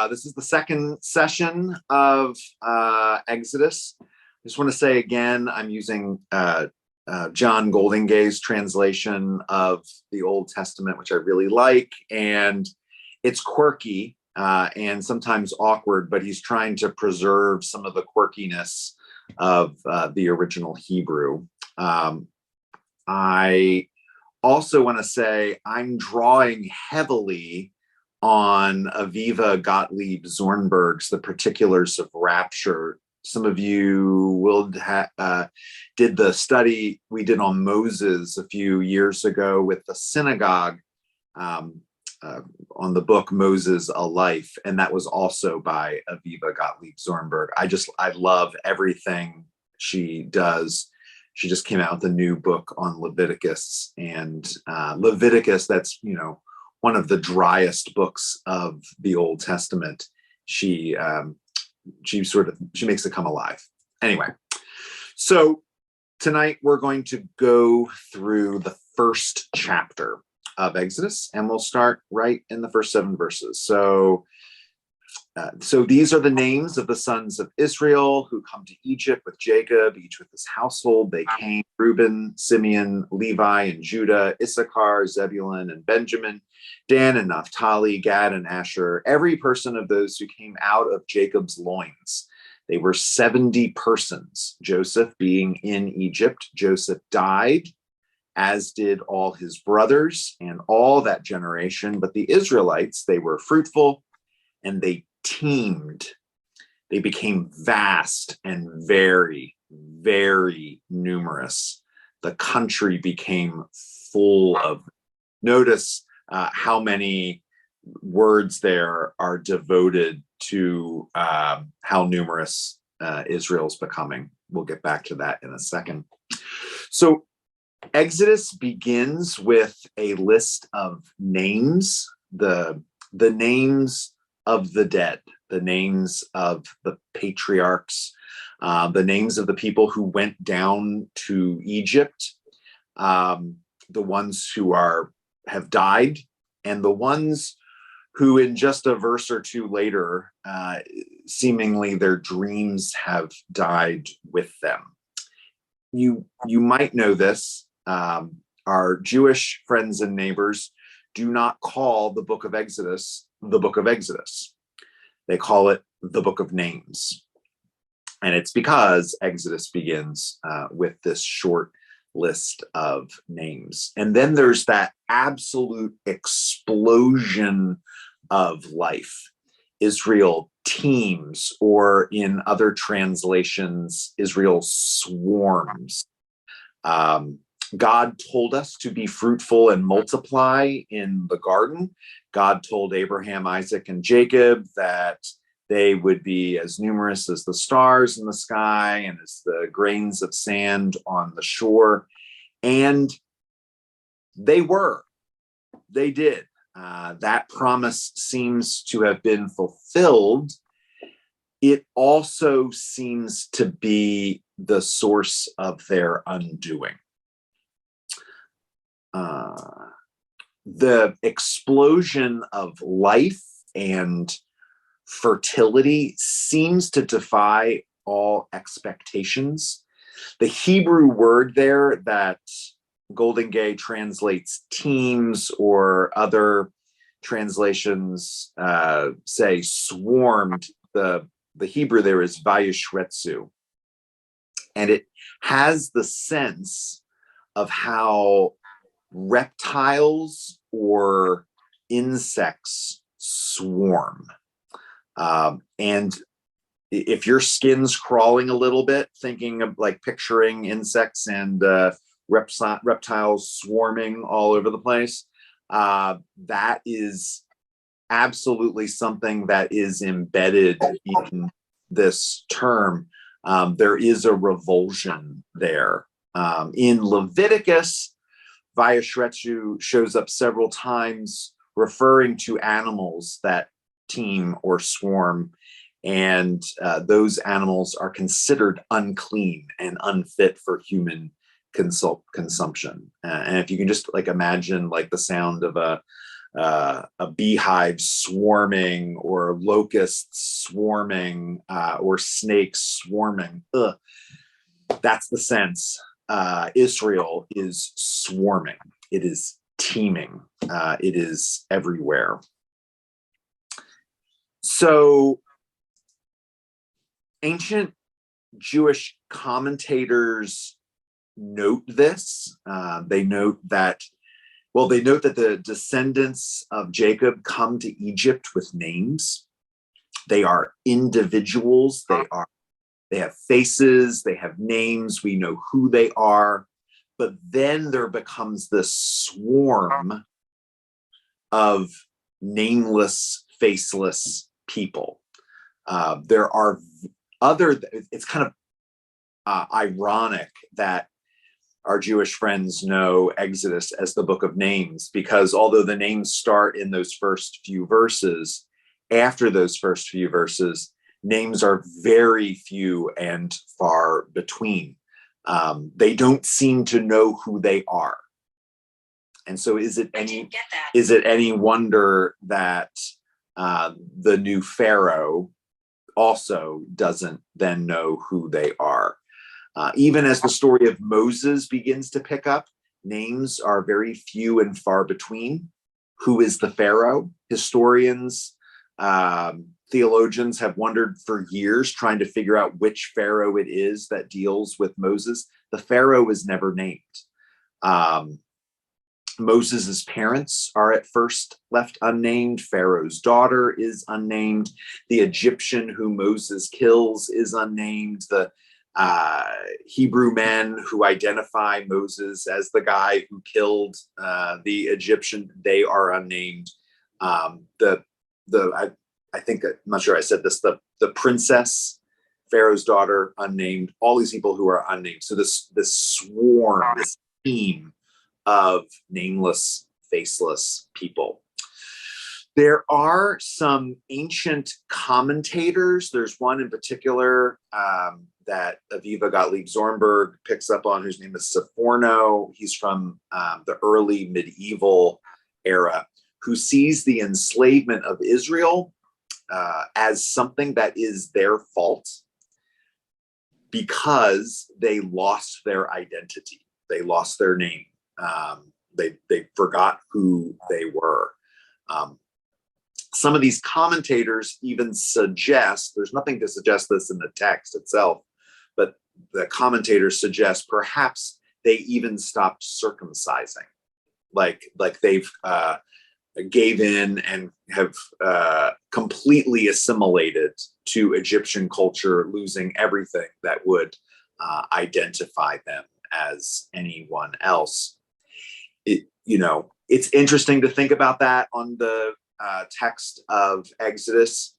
This is the second session of Exodus. I just want to say again, I'm using John Goldingay's translation of the Old Testament, which I really like, and it's quirky and sometimes awkward, but he's trying to preserve some of the quirkiness of the original Hebrew. I also want to say I'm drawing heavily on Aviva Gottlieb Zornberg's The Particulars of Rapture. Some of you did the study we did on Moses a few years ago with the synagogue on the book Moses, A Life, and that was also by Aviva Gottlieb Zornberg. I love everything she does. She just came out with a new book on Leviticus, and Leviticus, that's, one of the driest books of the Old Testament. She makes it come alive. Anyway, so tonight we're going to go through the first chapter of Exodus, and we'll start right in the first 7 verses. So these are the names of the sons of Israel who come to Egypt with Jacob, each with his household. They came: Reuben, Simeon, Levi, and Judah, Issachar, Zebulun, and Benjamin, Dan and Naphtali, Gad and Asher, every person of those who came out of Jacob's loins. They were 70 persons, Joseph being in Egypt. Joseph died, as did all his brothers and all that generation. But the Israelites, they were fruitful and they teemed. They became vast and very, very numerous. The country became full of. Notice how many words there are devoted to how numerous Israel's becoming. We'll get back to that in a second. So Exodus begins with a list of names, the names of the dead, the names of the patriarchs, the names of the people who went down to Egypt, the ones who have died, and the ones who in just a verse or two later, seemingly their dreams have died with them. You might know this. Our Jewish friends and neighbors do not call the book of Exodus the book of Exodus. They call it the book of names. And it's because Exodus begins with this short list of names. And then there's that absolute explosion of life. Israel teems, or in other translations, Israel swarms. God told us to be fruitful and multiply in the garden. God told Abraham, Isaac, and Jacob that they would be as numerous as the stars in the sky and as the grains of sand on the shore. And they did. That promise seems to have been fulfilled. It also seems to be the source of their undoing. The explosion of life and fertility seems to defy all expectations. The Hebrew word there that Goldingay translates teams, or other translations say swarmed, the Hebrew there is vayishretzu. And it has the sense of how reptiles or insects swarm. And if your skin's crawling a little bit, thinking of picturing insects and reptiles swarming all over the place, that is absolutely something that is embedded in this term. There is a revulsion there. In Leviticus, Vayashretzu shows up several times, referring to animals that teem or swarm, and those animals are considered unclean and unfit for human consumption. And if you can just imagine the sound of a a beehive swarming, or locusts swarming, or snakes swarming. Ugh. That's the sense. Israel is swarming. It is teeming. It is everywhere. So ancient Jewish commentators note this. They note that the descendants of Jacob come to Egypt with names. They are individuals. They have faces. They have names. We know who they are. But then there becomes this swarm of nameless, faceless people. There are it's kind of ironic that our Jewish friends know Exodus as the book of names, because although the names start in those first few verses, after those first few verses, names are very few and far between. They don't seem to know who they are. And so is it any wonder that the new Pharaoh also doesn't then know who they are? Even as the story of Moses begins to pick up, names are very few and far between. Who is the Pharaoh? Historians, theologians have wondered for years, trying to figure out which Pharaoh it is that deals with Moses. The Pharaoh is never named. Moses's parents are at first left unnamed. Pharaoh's daughter is unnamed. The Egyptian who Moses kills is unnamed. The Hebrew men who identify Moses as the guy who killed the Egyptian, they are unnamed. I think, I'm not sure I said this, the princess, Pharaoh's daughter, unnamed. All these people who are unnamed. So this swarm, this team of nameless, faceless people. There are some ancient commentators. There's one in particular that Aviva Gottlieb-Zornberg picks up on, whose name is Sforno. He's from the early medieval era, who sees the enslavement of Israel as something that is their fault because they lost their identity. They lost their name. They forgot who they were. Some of these commentators even suggest, there's nothing to suggest this in the text itself, but the commentators suggest perhaps they even stopped circumcising, like they've gave in and have completely assimilated to Egyptian culture, losing everything that would identify them as anyone else. It's interesting to think about that on the text of Exodus.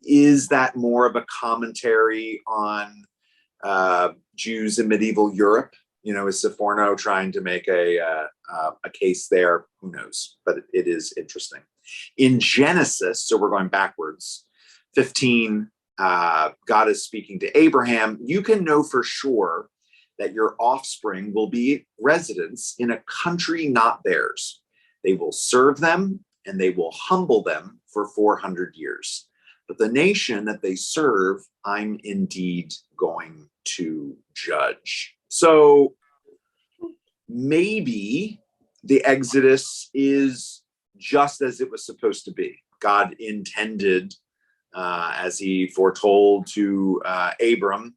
Is that more of a commentary on Jews in medieval Europe? Is Sforno trying to make a case there? Who knows? But it is interesting. In Genesis, so we're going backwards, 15, God is speaking to Abraham. You can know for sure that your offspring will be residents in a country not theirs. They will serve them and they will humble them for 400 years. But the nation that they serve, I'm indeed going to judge. So maybe the Exodus is just as it was supposed to be. God intended, as he foretold to Abram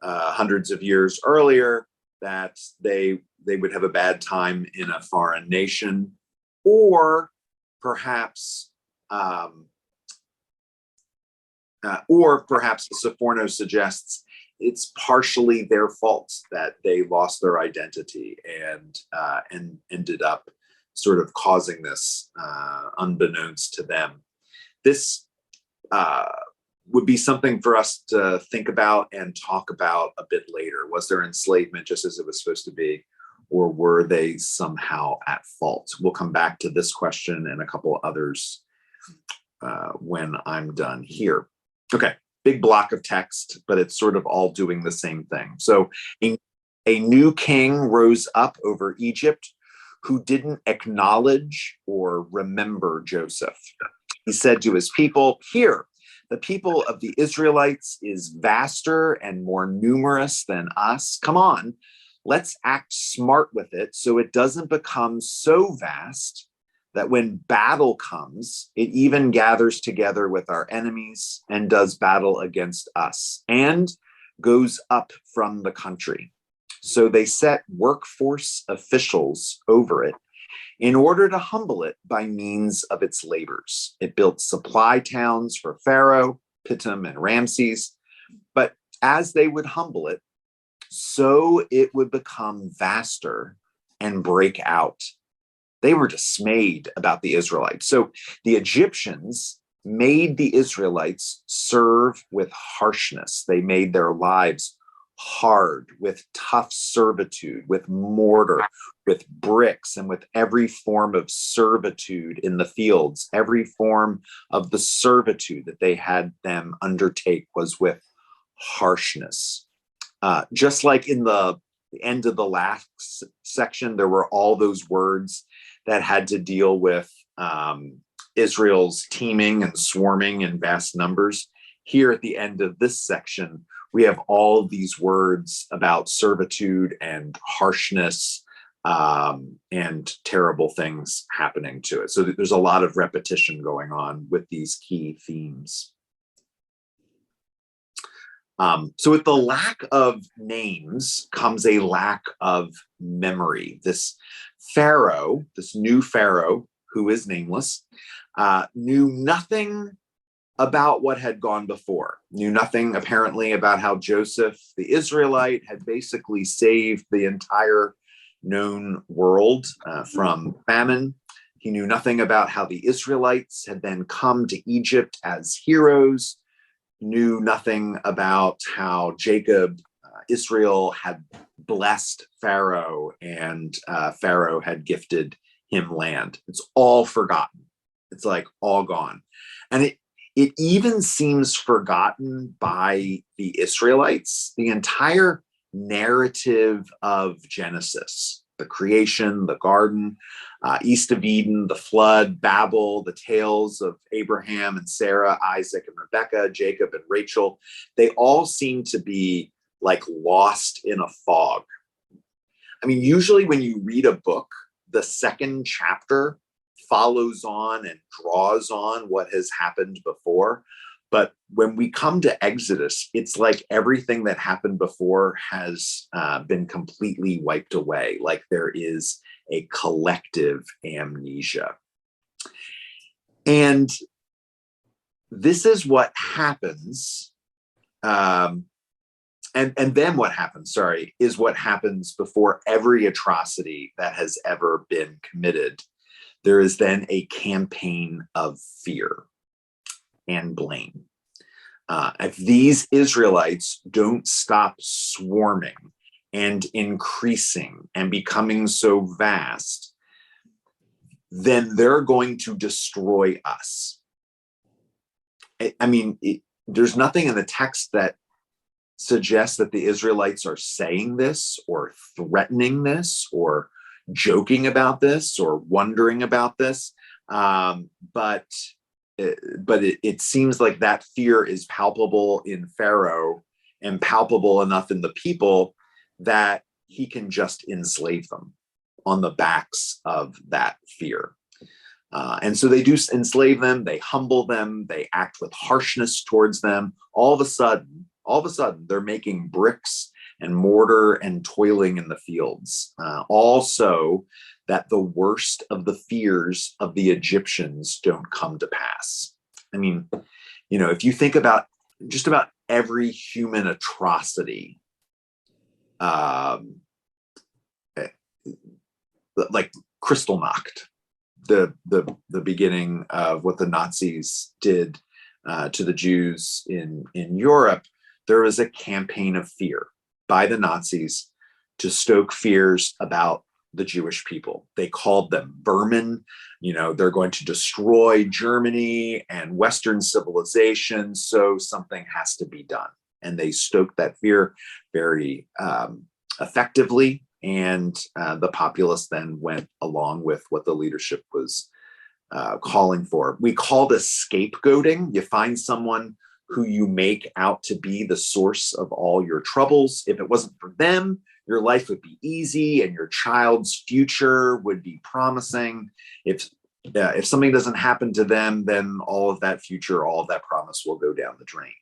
hundreds of years earlier, that they would have a bad time in a foreign nation, or perhaps Sforno suggests it's partially their fault that they lost their identity and ended up sort of causing this unbeknownst to them. This would be something for us to think about and talk about a bit later. Was there enslavement just as it was supposed to be, or were they somehow at fault? We'll come back to this question and a couple others when I'm done here. Okay, big block of text, but it's sort of all doing the same thing. So a new king rose up over Egypt who didn't acknowledge or remember Joseph. He said to his people, "Here, the people of the Israelites is vaster and more numerous than us. Come on, let's act smart with it so it doesn't become so vast that when battle comes, it even gathers together with our enemies and does battle against us and goes up from the country." So they set workforce officials over it in order to humble it by means of its labors. It built supply towns for Pharaoh, Pithom, and Ramses. But as they would humble it, so it would become vaster and break out. They were dismayed about the Israelites. So the Egyptians made the Israelites serve with harshness. They made their lives hard with tough servitude, with mortar, with bricks, and with every form of servitude in the fields. Every form of the servitude that they had them undertake was with harshness. Just like in the end of the last section, there were all those words that had to deal with Israel's teeming and swarming in vast numbers. Here at the end of this section, we have all of these words about servitude and harshness and terrible things happening to it. So there's a lot of repetition going on with these key themes. So with the lack of names comes a lack of memory. This Pharaoh, this new Pharaoh, who is nameless, knew nothing about what had gone before, knew nothing apparently about how Joseph, the Israelite, had basically saved the entire known world from famine. He knew nothing about how the Israelites had then come to Egypt as heroes, knew nothing about how Jacob, Israel had blessed Pharaoh and Pharaoh had gifted him land. It's all forgotten. It's like all gone. And it even seems forgotten by the Israelites. The entire narrative of Genesis, the creation, the garden, east of Eden, the flood, Babel, the tales of Abraham and Sarah, Isaac and Rebekah, Jacob and Rachel, they all seem to be like lost in a fog. I mean, usually when you read a book, the second chapter follows on and draws on what has happened before. But when we come to Exodus, it's like everything that happened before has been completely wiped away, like there is a collective amnesia. And this is what happens. And then what happens, is what happens before every atrocity that has ever been committed. There is then a campaign of fear and blame. If these Israelites don't stop swarming and increasing and becoming so vast, then they're going to destroy us. I mean, there's nothing in the text that suggests that the Israelites are saying this or threatening this or joking about this or wondering about this. But it seems like that fear is palpable in Pharaoh and palpable enough in the people that he can just enslave them on the backs of that fear. And so they do enslave them, they humble them, they act with harshness towards them. All of a sudden, they're making bricks and mortar and toiling in the fields. Also, that the worst of the fears of the Egyptians don't come to pass. I mean, if you think about just about every human atrocity, like Kristallnacht, the beginning of what the Nazis did to the Jews in Europe, there was a campaign of fear by the Nazis to stoke fears about the Jewish people. They called them vermin. They're going to destroy Germany and Western civilization, so something has to be done. And they stoked that fear very effectively And the populace then went along with what the leadership was calling for. We call this scapegoating. You find someone who you make out to be the source of all your troubles. If it wasn't for them, your life would be easy and your child's future would be promising. If something doesn't happen to them, then all of that future, all of that promise will go down the drain.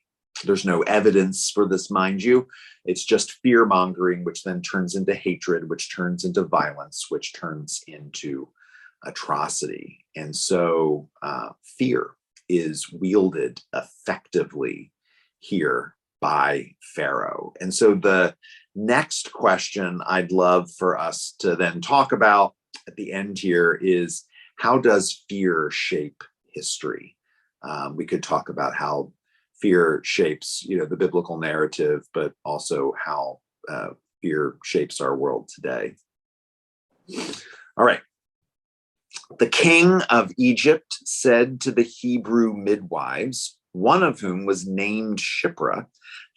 There's no evidence for this, mind you. It's just fear mongering, which then turns into hatred, which turns into violence, which turns into atrocity. And so fear is wielded effectively here by Pharaoh. And so the next question I'd love for us to then talk about at the end here is, how does fear shape history? We could talk about how fear shapes, the biblical narrative, but also how fear shapes our world today. All right. The king of Egypt said to the Hebrew midwives, one of whom was named Shipra,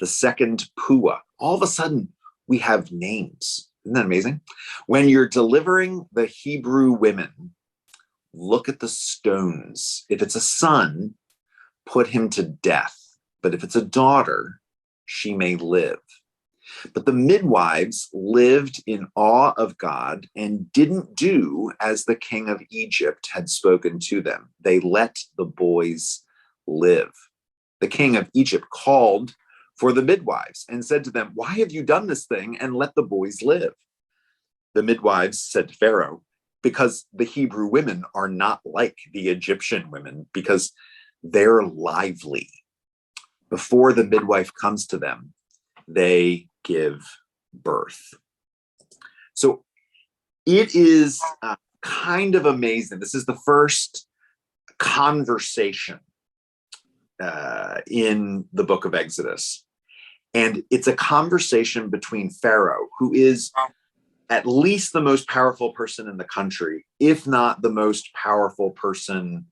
the second Puah. All of a sudden, we have names. Isn't that amazing? When you're delivering the Hebrew women, look at the stones. If it's a son, put him to death. But if it's a daughter, she may live. But the midwives lived in awe of God and didn't do as the king of Egypt had spoken to them. They let the boys live. The king of Egypt called for the midwives and said to them, "Why have you done this thing and let the boys live?" The midwives said to Pharaoh, "Because the Hebrew women are not like the Egyptian women, because they're lively. Before the midwife comes to them, they give birth." So it is kind of amazing. This is the first conversation in the book of Exodus. And it's a conversation between Pharaoh, who is at least the most powerful person in the country, if not the most powerful person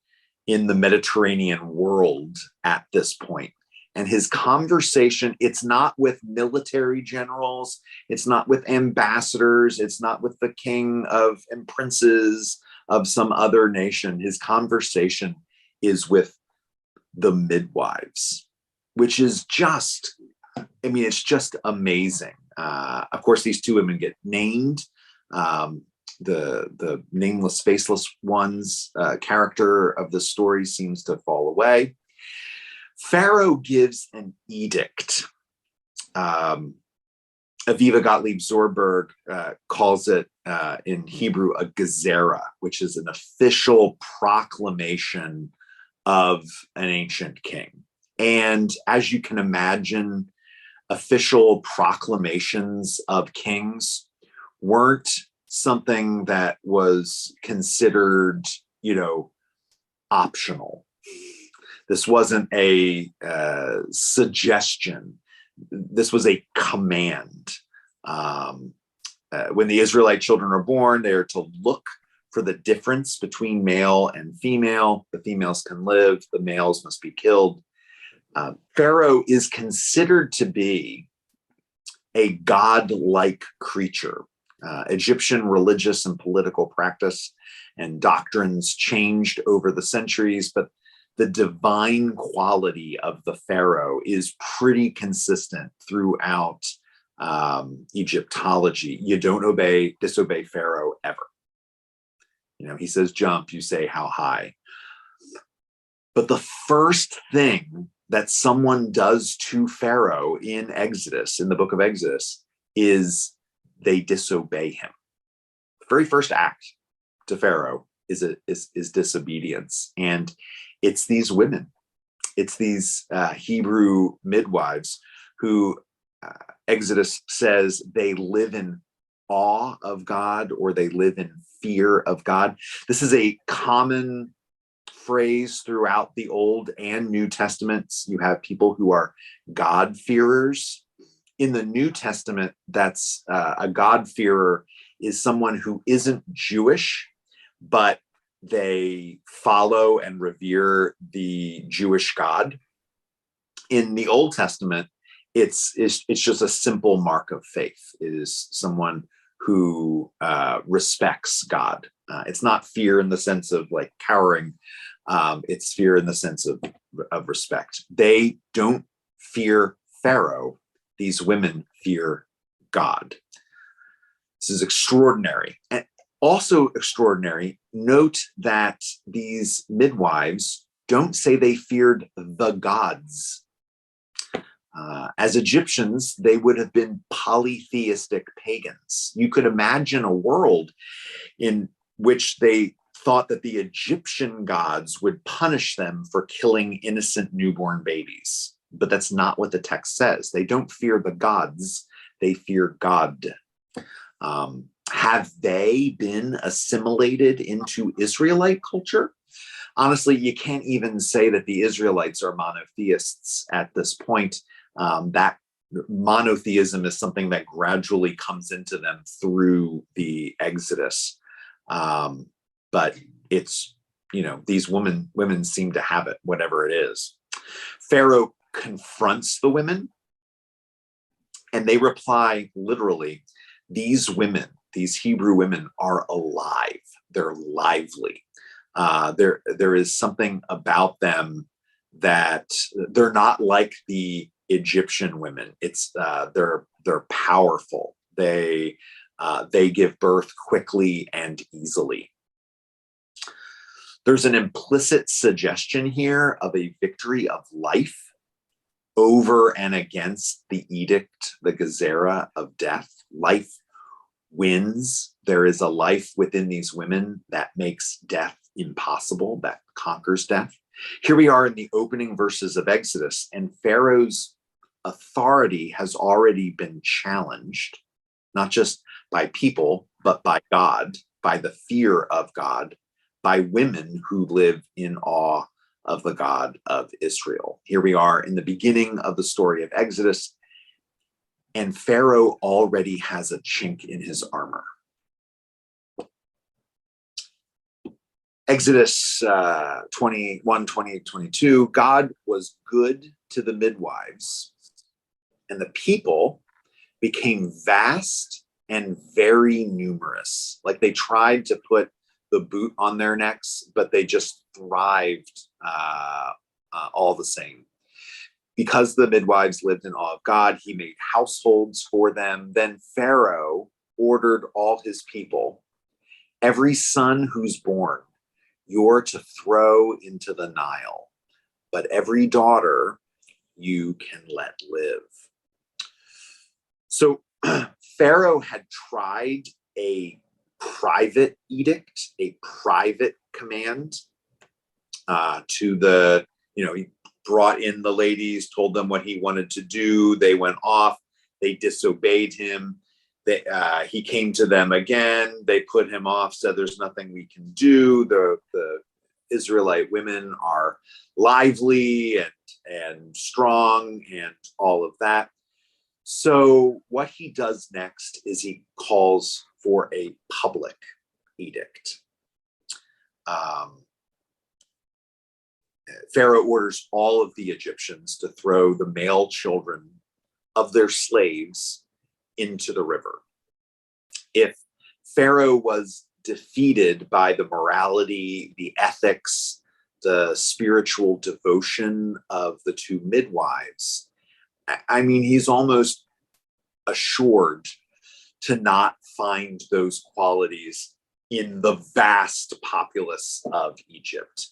in the Mediterranean world at this point. And his conversation, it's not with military generals, it's not with ambassadors, it's not with the king of and princes of some other nation. His conversation is with the midwives, which is just, it's just amazing. Of course, these two women get named. The nameless, faceless one's character of the story seems to fall away. Pharaoh gives an edict. Aviva Gottlieb Zorberg calls it in Hebrew a gezerah, which is an official proclamation of an ancient king. And as you can imagine, official proclamations of kings weren't something that was considered, optional. This wasn't a suggestion. This was a command. When the Israelite children are born, they are to look for the difference between male and female. The females can live, the males must be killed. Pharaoh is considered to be a godlike creature. Egyptian religious and political practice and doctrines changed over the centuries, but the divine quality of the Pharaoh is pretty consistent throughout Egyptology. You don't disobey Pharaoh ever. He says jump, you say how high. But the first thing that someone does to Pharaoh in Exodus, in the book of Exodus, is they disobey him. The very first act to Pharaoh is disobedience. And it's these women, it's these Hebrew midwives who Exodus says they live in awe of God, or they live in fear of God. This is a common phrase throughout the Old and New Testaments. You have people who are God-fearers. In the New Testament, that's a God-fearer is someone who isn't Jewish, but they follow and revere the Jewish God. In the Old Testament, it's just a simple mark of faith. It is someone who respects God. It's not fear in the sense of like cowering. It's fear in the sense of respect. They don't fear Pharaoh. These women fear God. This is extraordinary. And also extraordinary, note that these midwives don't say they feared the gods. As Egyptians, they would have been polytheistic pagans. You could imagine a world in which they thought that the Egyptian gods would punish them for killing innocent newborn babies. But that's not what the text says. They don't fear the gods, they fear God. Have they been assimilated into Israelite culture? Honestly, you can't even say that the Israelites are monotheists at this point. That monotheism is something that gradually comes into them through the Exodus. But it's, these women seem to have it, whatever it is. Pharaoh confronts the women, and they reply literally, these women, these Hebrew women, are alive. They're lively. There is something about them that they're not like the Egyptian women. It's they're powerful. They give birth quickly and easily. There's an implicit suggestion here of a victory of life over and against the edict, the Gezerah of death. Life wins. There is a life within these women that makes death impossible, that conquers death. Here we are in the opening verses of Exodus, and Pharaoh's authority has already been challenged, not just by people, but by God, by the fear of God, by women who live in awe of the God of Israel. Here we are in the beginning of the story of Exodus, and Pharaoh already has a chink in his armor. Exodus 21, 20, 22, God was good to the midwives, and the people became vast and very numerous. Like they tried to put the boot on their necks, but they just thrived all the same. Because the midwives lived in awe of God, he made households for them. Then Pharaoh ordered all his people, every son who's born, you're to throw into the Nile, but every daughter you can let live. So Pharaoh had tried a private edict, a private command to the, he brought in the ladies, told them what he wanted to do. They went off. They disobeyed him. He came to them again. They put him off, said there's nothing we can do. The Israelite women are lively and strong and all of that. So what he does next is he calls for a public edict. Pharaoh orders all of the Egyptians to throw the male children of their slaves into the river. If Pharaoh was defeated by the morality, the ethics, the spiritual devotion of the two midwives, I mean, he's almost assured to not find those qualities in the vast populace of Egypt.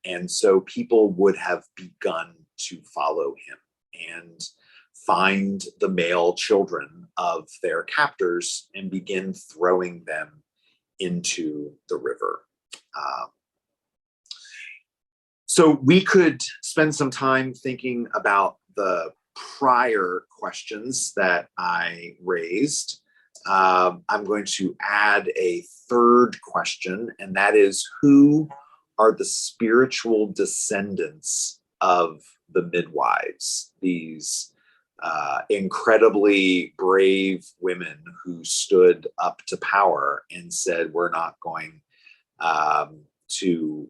And so people would have begun to follow him and find the male children of their captors and begin throwing them into the river. So we could spend some time thinking about the prior questions that I raised. I'm going to add a third question, and that is, who are the spiritual descendants of the midwives, these incredibly brave women who stood up to power and said, we're not going to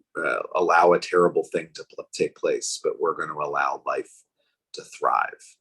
allow a terrible thing to take place, but we're going to allow life to thrive.